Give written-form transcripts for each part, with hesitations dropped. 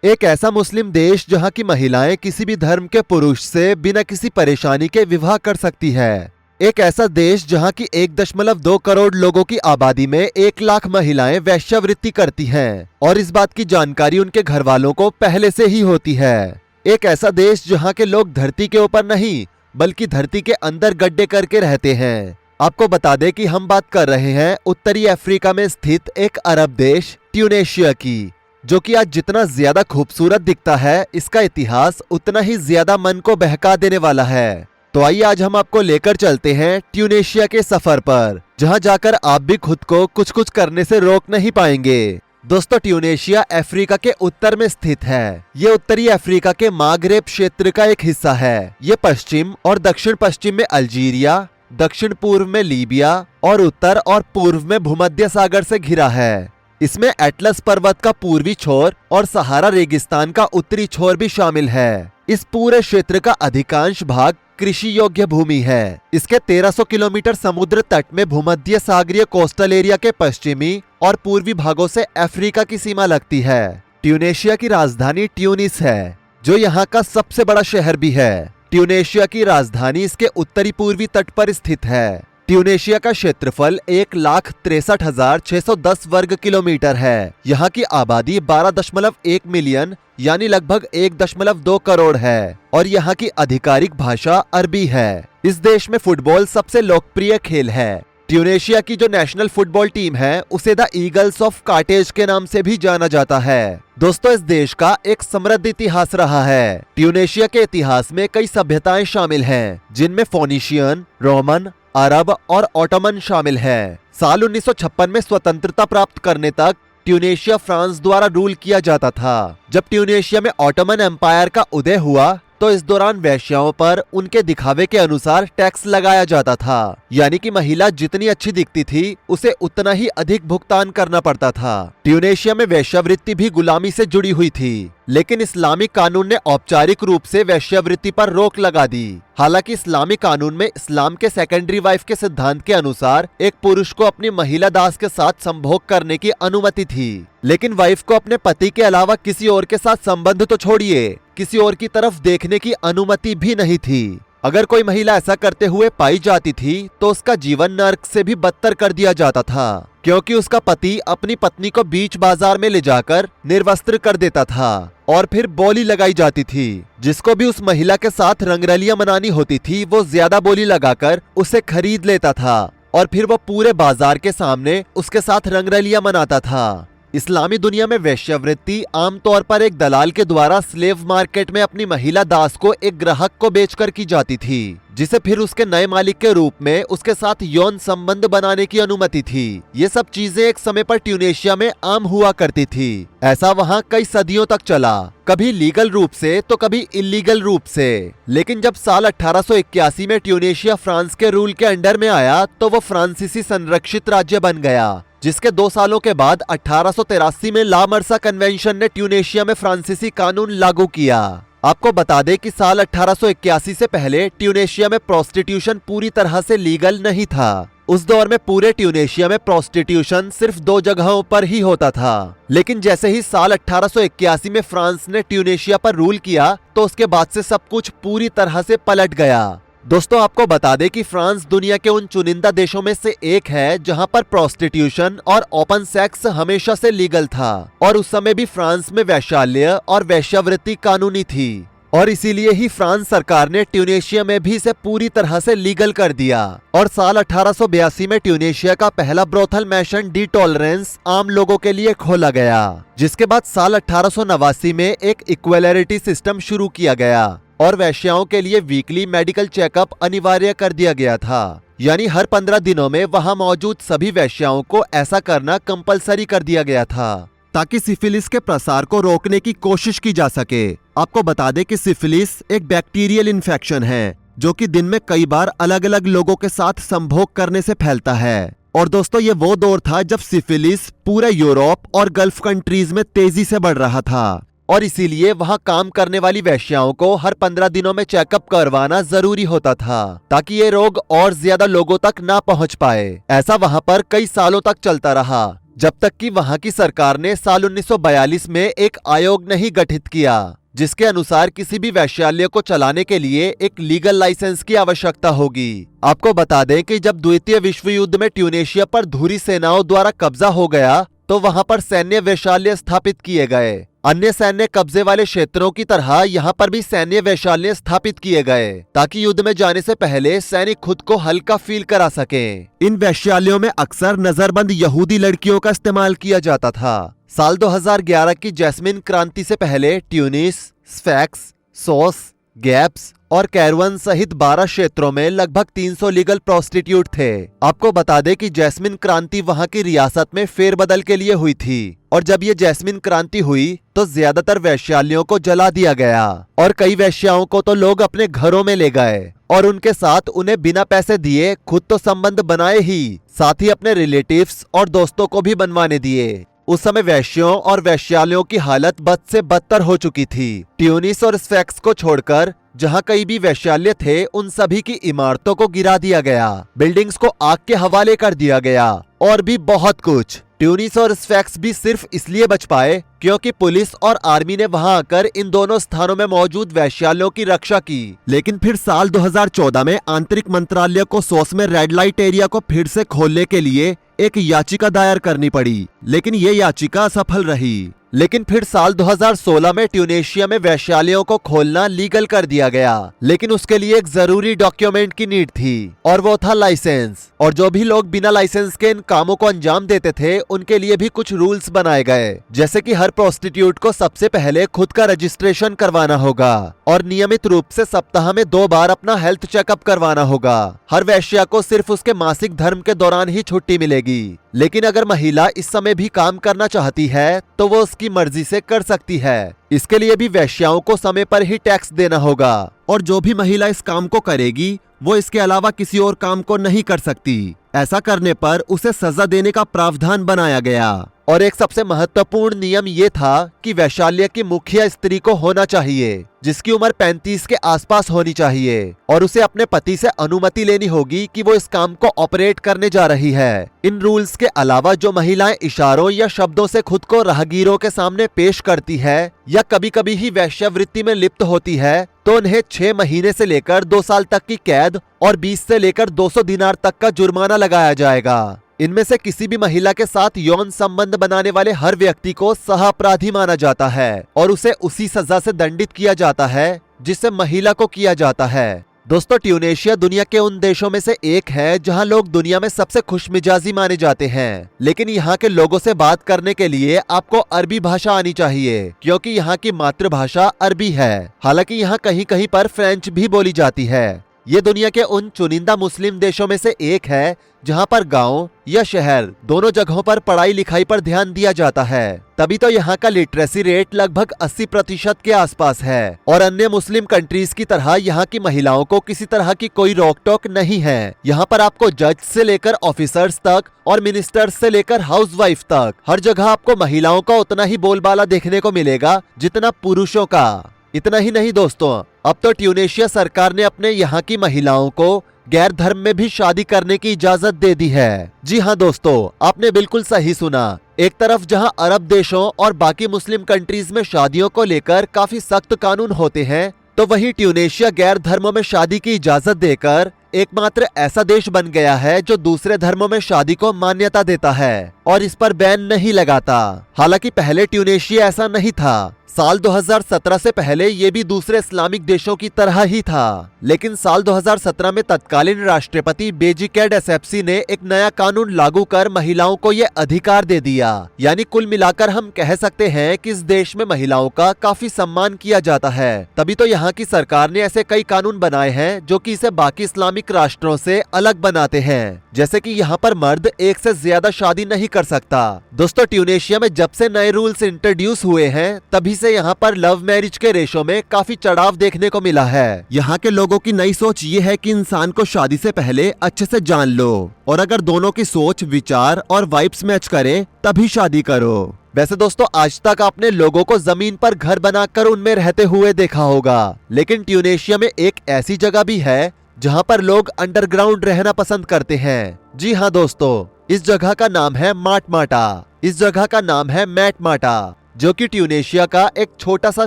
एक ऐसा मुस्लिम देश जहां की महिलाएं किसी भी धर्म के पुरुष से बिना किसी परेशानी के विवाह कर सकती है। एक ऐसा देश जहां की 1.2 करोड़ लोगों की आबादी में 1 लाख महिलाएं वेश्यावृत्ति करती हैं और इस बात की जानकारी उनके घर वालों को पहले से ही होती है। एक ऐसा देश जहां के लोग धरती के ऊपर नहीं बल्कि धरती के अंदर गड्ढे करके रहते हैं। आपको बता दें कि हम बात कर रहे हैं उत्तरी अफ्रीका में स्थित एक अरब देश ट्यूनेशिया की, जो कि आज जितना ज्यादा खूबसूरत दिखता है, इसका इतिहास उतना ही ज्यादा मन को बहका देने वाला है। तो आइए आज हम आपको लेकर चलते हैं ट्यूनेशिया के सफर पर, जहां जाकर आप भी खुद को कुछ कुछ करने से रोक नहीं पाएंगे। दोस्तों, ट्यूनेशिया अफ्रीका के उत्तर में स्थित है। ये उत्तरी अफ्रीका के मागरेब क्षेत्र का एक हिस्सा है। ये पश्चिम और दक्षिण पश्चिम में अल्जीरिया, दक्षिण पूर्व में लीबिया और उत्तर और पूर्व में भूमध्य सागर से घिरा है। इसमें एटलस पर्वत का पूर्वी छोर और सहारा रेगिस्तान का उत्तरी छोर भी शामिल है। इस पूरे क्षेत्र का अधिकांश भाग कृषि योग्य भूमि है। इसके 1300 किलोमीटर समुद्र तट में भूमध्य सागरीय कोस्टल एरिया के पश्चिमी और पूर्वी भागों से अफ्रीका की सीमा लगती है। ट्यूनेशिया की राजधानी ट्यूनिस है, जो यहाँ का सबसे बड़ा शहर भी है। ट्यूनेशिया की राजधानी इसके उत्तरी पूर्वी तट पर स्थित है। ट्यूनेशिया का क्षेत्रफल 1,63,610 वर्ग किलोमीटर है। यहाँ की आबादी 12.1 मिलियन यानी लगभग 1.2 करोड़ है और यहाँ की आधिकारिक भाषा अरबी है। इस देश में फुटबॉल सबसे लोकप्रिय खेल है। ट्यूनेशिया की जो नेशनल फुटबॉल टीम है उसे द ईगल्स ऑफ कार्टेज के नाम से भी जाना जाता है। दोस्तों, इस देश का एक समृद्ध इतिहास रहा है। ट्यूनेशिया के इतिहास में कई सभ्यताएं शामिल हैं, जिनमें फोनिशियन, रोमन, अरब और ऑटोमन शामिल हैं। साल 1956 में स्वतंत्रता प्राप्त करने तक ट्यूनेशिया फ्रांस द्वारा रूल किया जाता था। जब ट्यूनेशिया में ऑटोमन एम्पायर का उदय हुआ तो इस दौरान वेश्याओं पर उनके दिखावे के अनुसार टैक्स लगाया जाता था, यानी कि महिला जितनी अच्छी दिखती थी उसे उतना ही अधिक भुगतान करना पड़ता था। ट्यूनेशिया में वेश्यावृत्ति भी गुलामी से जुड़ी हुई थी, लेकिन इस्लामिक कानून ने औपचारिक रूप से वेश्यावृत्ति पर रोक लगा दी। हालांकि इस्लामिक कानून में इस्लाम के सेकेंडरी वाइफ के सिद्धांत के अनुसार एक पुरुष को अपनी महिला दास के साथ संभोग करने की अनुमति थी, लेकिन वाइफ को अपने पति के अलावा किसी और के साथ संबंध तो छोड़िए, किसी और की तरफ देखने की अनुमति भी नहीं थी। अगर कोई महिला ऐसा करते हुए पाई जाती थी तो उसका जीवन नर्क से भी बदतर कर दिया जाता था, क्योंकि उसका पति अपनी पत्नी को बीच बाजार में ले जाकर निर्वस्त्र कर देता था और फिर बोली लगाई जाती थी। जिसको भी उस महिला के साथ रंगरलियां मनानी होती थी वो ज्यादा बोली लगाकर उसे खरीद लेता था और फिर वो पूरे बाजार के सामने उसके साथ रंगरलियां मनाता था। इस्लामी दुनिया में वेश्यावृत्ति आमतौर पर एक दलाल के द्वारा स्लेव मार्केट में अपनी महिला दास को एक ग्राहक को बेचकर की जाती थी, जिसे फिर उसके नए मालिक के रूप में उसके साथ यौन संबंध बनाने की अनुमति थी। ये सब चीजें एक समय पर ट्यूनेशिया में आम हुआ करती थी। ऐसा वहाँ कई सदियों तक चला, कभी लीगल रूप से तो कभी इलीगल रूप से। लेकिन जब साल 1881 में ट्यूनेशिया फ्रांस के रूल के अंडर में आया तो वो फ्रांसीसी संरक्षित राज्य बन गया, जिसके 2 सालों के बाद 1883 में ला मर्सा कन्वेंशन ने ट्यूनेशिया में फ्रांसीसी कानून लागू किया। आपको बता दें कि साल 1881 से पहले ट्यूनेशिया में प्रोस्टिट्यूशन पूरी तरह से लीगल नहीं था। उस दौर में पूरे ट्यूनेशिया में प्रोस्टिट्यूशन सिर्फ 2 जगहों पर ही होता था। लेकिन जैसे ही साल 1881 में फ्रांस ने ट्यूनेशिया पर रूल किया तो उसके बाद से सब कुछ पूरी तरह से पलट गया। दोस्तों, आपको बता दें कि फ्रांस दुनिया के उन चुनिंदा देशों में से एक है जहां पर प्रोस्टिट्यूशन और ओपन सेक्स हमेशा से लीगल था और उस समय भी फ्रांस में वैश्यालय और वेश्यावृत्ति कानूनी थी और इसीलिए ही फ्रांस सरकार ने ट्यूनेशिया में भी इसे पूरी तरह से लीगल कर दिया। और साल 1882 में ट्यूनेशिया का पहला ब्रोथल मैशन डी टॉलरेंस आम लोगों के लिए खोला गया, जिसके बाद साल 1889 में एक इक्वेलिटी सिस्टम शुरू किया गया और वेश्याओं के लिए वीकली मेडिकल चेकअप अनिवार्य कर दिया गया था, यानी हर 15 दिनों में वहां मौजूद सभी वेश्याओं को ऐसा करना कंपलसरी कर दिया गया था, ताकि सिफिलिस के प्रसार को रोकने की कोशिश की जा सके। आपको बता दें कि सिफिलिस एक बैक्टीरियल इन्फेक्शन है जो कि दिन में कई बार अलग अलग लोगों के साथ संभोग करने से फैलता है। और दोस्तों, ये वो दौर था जब सिफिलिस पूरे यूरोप और गल्फ कंट्रीज में तेजी से बढ़ रहा था और इसीलिए वहां काम करने वाली वेश्याओं को हर 15 दिनों में चेकअप करवाना जरूरी होता था, ताकि ये रोग और ज्यादा लोगों तक ना पहुंच पाए। ऐसा वहां पर कई सालों तक चलता रहा। जब तक कि वहां की सरकार ने साल 1942 में एक आयोग नहीं गठित किया जिसके अनुसार किसी भी वैश्यालय को चलाने के लिए एक लीगल लाइसेंस की आवश्यकता होगी। आपको बता दें कि जब द्वितीय विश्व युद्ध में ट्यूनेशिया पर धुरी सेनाओं द्वारा कब्जा हो गया तो वहां पर सैन्य वैश्यालय स्थापित किए गए। अन्य सैन्य कब्जे वाले क्षेत्रों की तरह यहाँ पर भी सैन्य वैश्यालय स्थापित किए गए ताकि युद्ध में जाने से पहले सैनिक खुद को हल्का फील करा सके। इन वैश्यालयों में अक्सर नजरबंद यहूदी लड़कियों का इस्तेमाल किया जाता था। साल 2011 की जैस्मिन क्रांति से पहले ट्यूनिस, स्फैक्स, सोस, गैप्स और कैरवन सहित 12 क्षेत्रों में लगभग 300 लीगल प्रोस्टिट्यूट थे। आपको बता दें कि जैस्मिन क्रांति वहां की रियासत में फेरबदल के लिए हुई थी और जब ये जैस्मिन क्रांति हुई तो ज्यादातर वैश्यालयों को जला दिया गया और कई वैश्याओं को तो लोग अपने घरों में ले गए और उनके साथ उन्हें बिना पैसे दिए खुद तो संबंध बनाए ही साथ ही अपने रिलेटिव्स और दोस्तों को भी बनवाने दिए। उस समय वैश्यों और वैश्यालयों की हालत बद से बदतर हो चुकी थी। ट्यूनिस और स्फैक्स को छोड़कर जहां कई भी वैश्यालय थे उन सभी की इमारतों को गिरा दिया गया, बिल्डिंग्स को आग के हवाले कर दिया गया और भी बहुत कुछ। ट्यूनिस और स्फैक्स भी सिर्फ इसलिए बच पाए क्योंकि पुलिस और आर्मी ने वहां आकर इन दोनों स्थानों में मौजूद वैश्यालयों की रक्षा की। लेकिन फिर साल 2014 में आंतरिक मंत्रालय को सोस में रेड लाइट एरिया को फिर से खोलने के लिए एक याचिका दायर करनी पड़ी, लेकिन ये याचिका असफल रही। लेकिन फिर साल 2016 में ट्यूनेशिया में वैश्यालयों को खोलना लीगल कर दिया गया, लेकिन उसके लिए एक जरूरी डॉक्यूमेंट की नीड थी और वो था लाइसेंस। और जो भी लोग बिना लाइसेंस के इन कामों को अंजाम देते थे उनके लिए भी कुछ रूल्स बनाए गए, जैसे कि हर प्रोस्टिट्यूट को सबसे पहले खुद का रजिस्ट्रेशन करवाना होगा और नियमित रूप से सप्ताह में 2 बार अपना हेल्थ चेकअप करवाना होगा। हर वैश्या को सिर्फ उसके मासिक धर्म के दौरान ही छुट्टी मिलेगी, लेकिन अगर महिला इस समय भी काम करना चाहती है तो वो उसकी मर्जी से कर सकती है। इसके लिए भी वैश्याओं को समय पर ही टैक्स देना होगा और जो भी महिला इस काम को करेगी वो इसके अलावा किसी और काम को नहीं कर सकती। ऐसा करने पर उसे सजा देने का प्रावधान बनाया गया। और एक सबसे महत्वपूर्ण नियम ये था कि वैश्यालय की मुखिया स्त्री को होना चाहिए जिसकी उम्र 35 के आसपास होनी चाहिए और उसे अपने पति से अनुमति लेनी होगी कि वो इस काम को ऑपरेट करने जा रही है। इन रूल्स के अलावा जो महिलाएं इशारों या शब्दों से खुद को राहगीरों के सामने पेश करती है या कभी कभी ही वैश्यावृत्ति में लिप्त होती है तो उन्हें 6 महीने से लेकर 2 साल तक की कैद और 20 से लेकर 200 दिनार तक का जुर्माना लगाया जाएगा। इनमें से किसी भी महिला के साथ यौन संबंध बनाने वाले हर व्यक्ति को सह अपराधी माना जाता है और उसे उसी सजा से दंडित किया जाता है जिससे महिला को किया जाता है। दोस्तों, ट्यूनेशिया दुनिया के उन देशों में से एक है जहां लोग दुनिया में सबसे खुशमिजाजी माने जाते हैं, लेकिन यहाँ के लोगों से बात करने के लिए आपको अरबी भाषा आनी चाहिए क्योंकि यहाँ की मातृभाषा अरबी है। हालांकि यहाँ कहीं कहीं पर फ्रेंच भी बोली जाती है। ये दुनिया के उन चुनिंदा मुस्लिम देशों में से एक है जहां पर गांव या शहर दोनों जगहों पर पढ़ाई लिखाई पर ध्यान दिया जाता है। तभी तो यहाँ का लिटरेसी रेट लगभग 80% के आसपास है और अन्य मुस्लिम कंट्रीज की तरह यहाँ की महिलाओं को किसी तरह की कोई रोक टोक नहीं है। यहाँ पर आपको जज से लेकर ऑफिसर्स तक और मिनिस्टर्स से लेकर हाउसवाइफ तक हर जगह आपको महिलाओं का उतना ही बोलबाला देखने को मिलेगा जितना पुरुषों का। इतना ही नहीं दोस्तों, अब तो ट्यूनेशिया सरकार ने अपने यहाँ की महिलाओं को गैर धर्म में भी शादी करने की इजाजत दे दी है। जी हाँ दोस्तों, आपने बिल्कुल सही सुना। एक तरफ जहाँ अरब देशों और बाकी मुस्लिम कंट्रीज में शादियों को लेकर काफी सख्त कानून होते हैं, तो वहीं ट्यूनेशिया गैर धर्मों में शादी की इजाजत देकर एकमात्र ऐसा देश बन गया है जो दूसरे धर्मों में शादी को मान्यता देता है और इस पर बैन नहीं लगाता। हालांकि पहले ट्यूनेशिया ऐसा नहीं था। साल 2017 से पहले ये भी दूसरे इस्लामिक देशों की तरह ही था, लेकिन साल 2017 में तत्कालीन राष्ट्रपति बेजी कैड एसेप्सी ने एक नया कानून लागू कर महिलाओं को ये अधिकार दे दिया। यानी कुल मिलाकर हम कह सकते हैं कि इस देश में महिलाओं का काफी सम्मान किया जाता है। तभी तो यहाँ की सरकार ने ऐसे कई कानून बनाए हैं जो कि इसे बाकी इस्लामिक राष्ट्रों से अलग बनाते हैं, जैसे कि यहाँ पर मर्द एक से ज्यादा शादी नहीं कर सकता। दोस्तों, ट्यूनेशिया में जब से नए रूल्स इंट्रोड्यूस हुए हैं तभी से यहाँ पर लव मैरिज के रेशो में काफी चढ़ाव देखने को मिला है। यहाँ के लोगों की नई सोच ये है कि इंसान को शादी से पहले अच्छे से जान लो और अगर दोनों की सोच, विचार और वाइब्स मैच करें तभी शादी करो। वैसे दोस्तों, आज तक आपने लोगों को जमीन पर घर बनाकर उनमें रहते हुए देखा होगा, लेकिन ट्यूनेशिया में एक ऐसी जगह भी है जहां पर लोग अंडरग्राउंड रहना पसंद करते हैं। जी हाँ दोस्तों, इस जगह का नाम है माटमाटा। इस जगह का नाम है मैटमाटा, जो कि ट्यूनेशिया का एक छोटा सा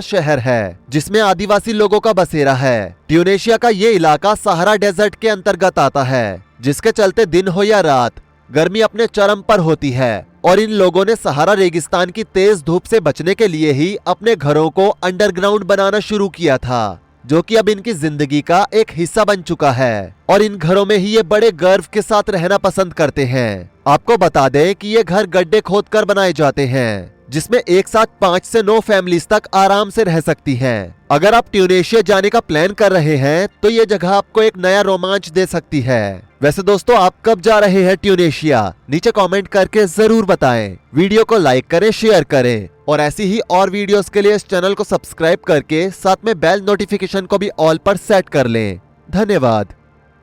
शहर है जिसमें आदिवासी लोगों का बसेरा है। ट्यूनेशिया का ये इलाका सहारा डेजर्ट के अंतर्गत आता है, जिसके चलते दिन हो या रात गर्मी अपने चरम पर होती है और इन लोगों ने सहारा रेगिस्तान की तेज धूप से बचने के लिए ही अपने घरों को अंडरग्राउंड बनाना शुरू किया था, जो कि अब इनकी जिंदगी का एक हिस्सा बन चुका है और इन घरों में ही ये बड़े गर्व के साथ रहना पसंद करते हैं। आपको बता दें कि ये घर गड्ढे खोदकर बनाए जाते हैं, जिसमें एक साथ 5 से 9 फैमिलीज तक आराम से रह सकती हैं। अगर आप ट्यूनेशिया जाने का प्लान कर रहे हैं तो ये जगह आपको एक नया रोमांच दे सकती है। वैसे दोस्तों, आप कब जा रहे हैं ट्यूनेशिया? नीचे कमेंट करके जरूर बताएं। वीडियो को लाइक करें, शेयर करें और ऐसी ही और वीडियोस के लिए इस चैनल को सब्सक्राइब करके साथ में बेल नोटिफिकेशन को भी ऑल पर सेट कर लें। धन्यवाद।